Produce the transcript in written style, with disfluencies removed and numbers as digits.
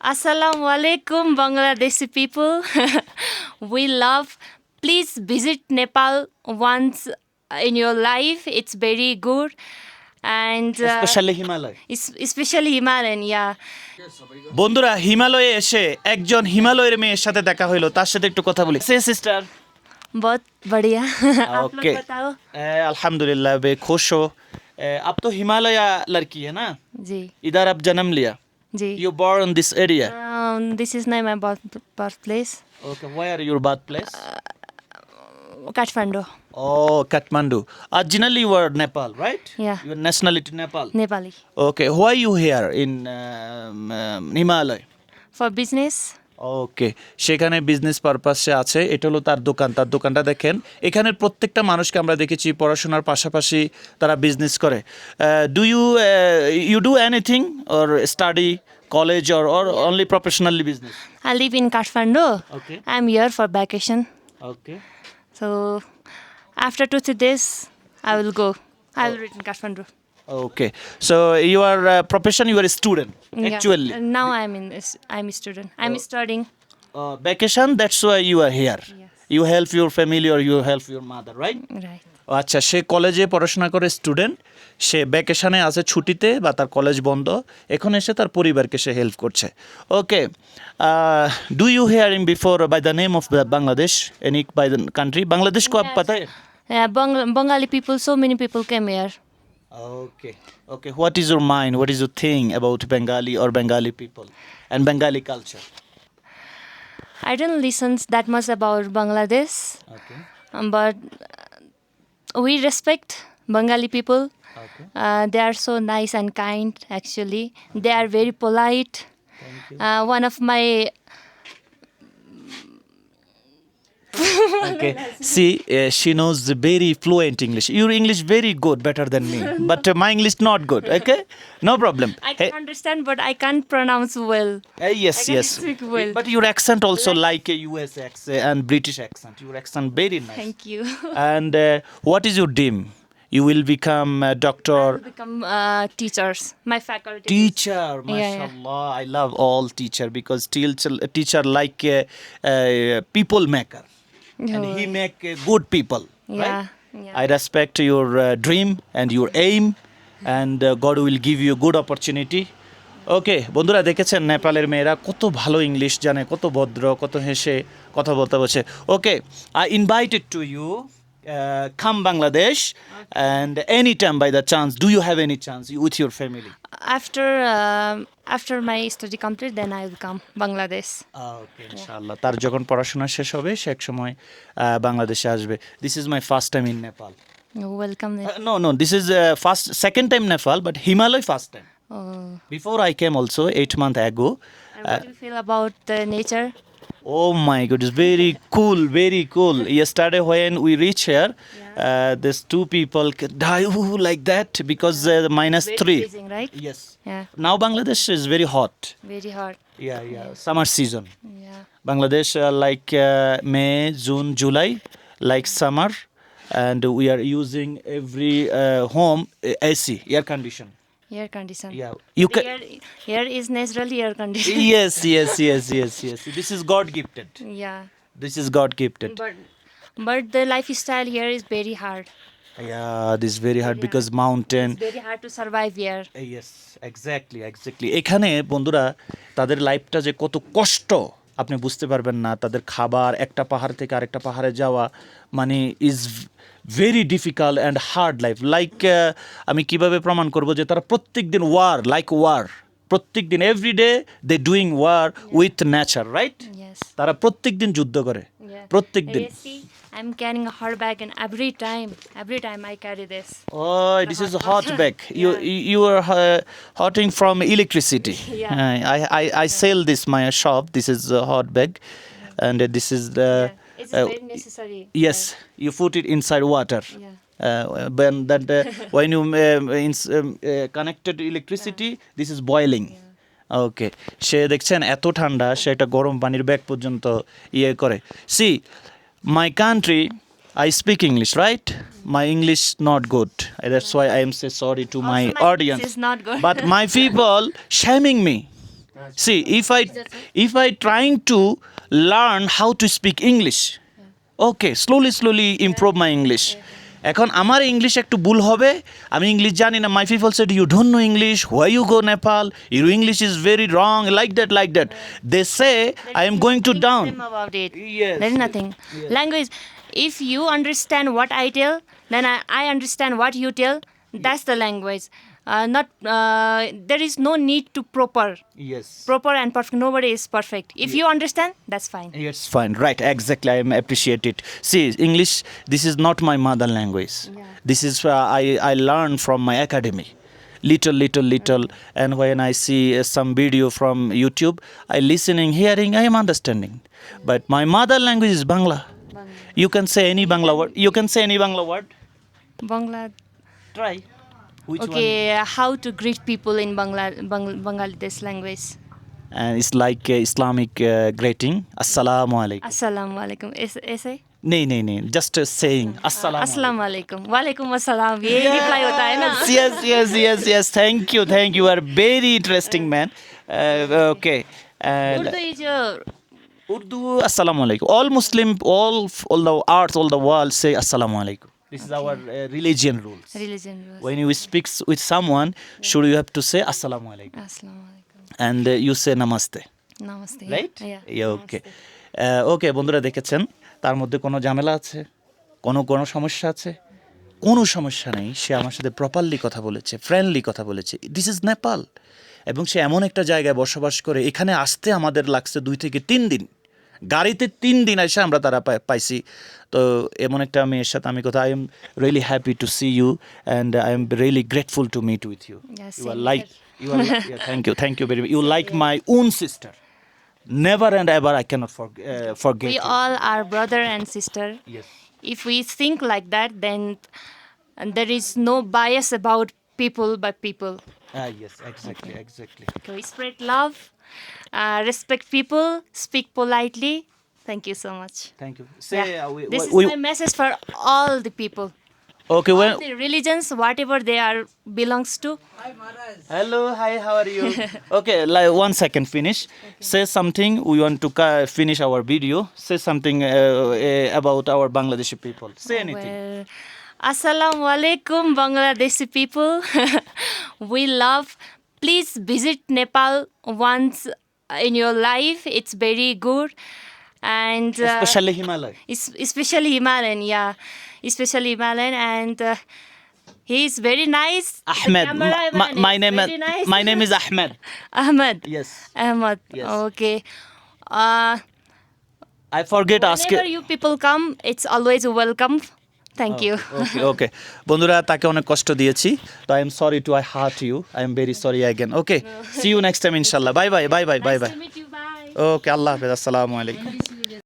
Assalamu alaikum, Bangladeshi people. We love. Please visit Nepal once in your life. It's very good. And specially Himalaya especially Himalayan, yeah. বন্ধুরা হিমালয়ে এসে একজন হিমালয়ের মেয়ের সাথে দেখা হলো তার সাথে একটু কথা বলি সে সিস্টার बहुत बढ़िया आप लोग ओके बताओ अल्हम्दुलिल्लाह बे खुश हो आप तो हिमालय लड़की है ना जी इधर आप जन्म लिया जी you born in this area this is not my birthplace okay where your birthplace Kathmandu oh Kathmandu originally you were Nepal right Yeah. your nationality Nepal Nepali okay why you here in Himalaya for business ওকে সেখানে business পারপাসে আছে এটা হলো তার দোকানটা দেখেন এখানের প্রত্যেকটা মানুষকে আমরা দেখেছি পড়াশোনার পাশাপাশি তারা বিজনেস করে do you do anything or study college or only professionally business I live in Kathmandu Okay. I'm here for vacation okay so after 2-3 days I will go I will reach in Kathmandu okay so your profession your student Yeah. Actually Now I'm a student. I'm studying. Vacation that's why you are here Yes. You help your family or you help your mother right Right. আচ্ছা সে কলেজে পড়াশোনা করে student সে ভ্যাকেশনে আছে ছুটিতে বা তার college বন্ধ এখন এসে তার পরিবারকে সে হেল্প করছে okay do you hearing before by the name of Bangladesh any by the country Bangladesh को आप पता है Yeah, Bengali people. So many people came here. okay okay what is your mind what is your thing about Bengali or Bengali people and Bengali culture I don't listen that much about Bangladesh, okay but we respect Bengali people. okay They are so nice and kind. Actually, they are very polite. thank you One of my okay see she knows very fluent English your English very good better than me but my English not good okay no problem I can understand, but I can't pronounce well. yes I can yes speak well. but your accent also like a US accent and British accent your accent very nice Thank you. and what is your dream you will become a I doctor will become teachers. My faculty. teacher yeah. mashallah I love all teacher because teacher like a people maker and he make good people Yeah. right Yeah. I respect your dream and your aim and God will give you good opportunity ওকে বন্ধুরা দেখেছেন নেপালের মেয়েরা কত ভালো English জানে কত ভদ্র কত হেসে কথা বলতে বসে okay I invited to you come Bangladesh and anytime by the chance do you have any chance with your family After my study complete, then I will come Bangladesh. ওকে ইনশাআল্লাহ তার যখন পড়াশোনা শেষ হবে সে এক সময় বাংলাদেশে আসবে this is my first time in Nepal You're welcome. Then. no this is second time Nepal but Himalaya first time Oh. before I came also 8 months ago And what do you feel about the nature? oh my goodness very cool yesterday when we reach here there's two people die like that because minus Very 3 freezing, right? yes Yeah. now Bangladesh is very hot Very hot. yeah summer season Yeah. Bangladesh like May June July like summer and we are using every home AC air condition Air condition. yeah you can Here is naturally air condition. yes this is God gifted Yeah. this is God gifted But the lifestyle here is very hard. yeah this is very hard because mountain It's very hard to survive here. yes exactly এখানে বন্ধুরা তাদের লাইফটা যে কত কষ্ট আপনি বুঝতে পারবেন না তাদের খাবার একটা পাহাড় থেকে আরেকটা পাহাড়ে যাওয়া মানে is very difficult and hard life like আমি কিভাবে প্রমাণ করব যে তারা প্রত্যেক দিন ওয়ার প্রত্যেক দিন everyday they doing war with nature right Yes. তারা প্রত্যেক দিন যুদ্ধ করে Yeah. প্রত্যেক দিন You see, I'm carrying a hard bag, and every time I carry this. Oh, this is a hot bag. You are hotting from electricity. Yeah. I sell this my shop. This is a hot bag, and this is the. It's very necessary. Yes, you put it inside water. Yeah. When you connected to electricity, this is boiling. ওকে সে দেখছেন এত ঠান্ডা সে একটা গরম পানির bag পর্যন্ত ইয়ে করে see my country I speak English, right? My English not good. That's why I am say sorry to my Also, my English audience. is not good. But my people shaming me. See, if I trying to learn how to speak English, okay, slowly improve my English. এখন আমার English একটু ভুল হবে, আমি English জানি না, my people said you don't know English, why you go Nepal, your English is very wrong, like that they say I am going to down. Them about it. Yes, There is nothing. Language. If you understand what I tell, then I understand what you tell. That's the language. Not there is no need to proper and perfect. Nobody is perfect. If you understand, that's fine. Yes, fine, right, exactly. I am appreciate it. See, English, this is not my mother language. This is I learn from my academy, little, and when I see some video from YouTube, I listening, hearing, I am understanding. But my mother language is Bangla. You can say any Bangla word. Bangla. Try. Which Okay, how to greet people in Bangladesh language? And it's like Islamic greeting. Assalamu alaikum. Assalamu alaikum. ऐसे? नहीं. Just saying assalamu. Assalamu alaikum. Walaikum assalam. ये reply होता है ना? Yes. Thank you. You are very interesting man. Okay. Urdu is Urdu, assalamu alaikum. All Muslim, all the arts, all the world say assalamu alaikum. This is our religion rules. religion rules. When you speak with someone, should you have to say assalamu alaikum, Assalamu alaikum. and you say namaste, Namaste. right? Yeah. Okay. Okay, বন্ধুরা দেখেছেন, তার মধ্যে কোনো ঝামেলা আছে, কোনো সমস্যা আছে? কোনো সমস্যা নেই। সে আমার সাথে প্রপারলি কথা বলেছে, ফ্রেন্ডলি কথা বলেছে। দিস ইজ নেপাল, এবং সে এমন একটা জায়গায় বসবাস করে, এখানে আসতে আমাদের লাগছে 2 থেকে 3 দিন, গাড়িতে 3 দিন এসে আমরা তারা পাইছি। তো এমন একটা মেয়ের সাথে আমি কথা, I am really happy to see you, and I am really grateful to meet with you. Yes, You are same like, here. thank you very much. You like my own sister. Never and ever I cannot forget We you. all are brother and sister. Yes. If we think like that, then there is no bias about people by people. Yes, exactly. Okay, we spread love, respect people, speak politely. Thank you so much. Thank you. Say, This is my message for all the people. okay, All the religions, whatever they are belongs to. hello, hi, how are you? Okay, 1 second, finish. Say something, we want to finish our video. Say something about our Bangladeshi people. Say anything. Well, Assalamu alaikum, Bangladeshi people. We love. Please visit Nepal once in your life. It's very good. And Especially Himalaya. especially Himalayan, especially Himalayan, and he is very nice. Ahmed. The cameraman My is name very nice. my name is Ahmed. Ahmed. Yes. Ahmed. Yes. Okay. I forget ask. Whenever you people come, it's always welcome. Thank you. Okay. বন্ধুরা, তাকে অনেক কষ্ট দিয়েছি, তো I am sorry to I hurt you, I am very sorry again. Okay, see you next time ইনশাল্লাহ. Bye bye. Nice to meet you. Bye. Okay, আল্লাহ হাফেজ, আসসালামু আলাইকুম.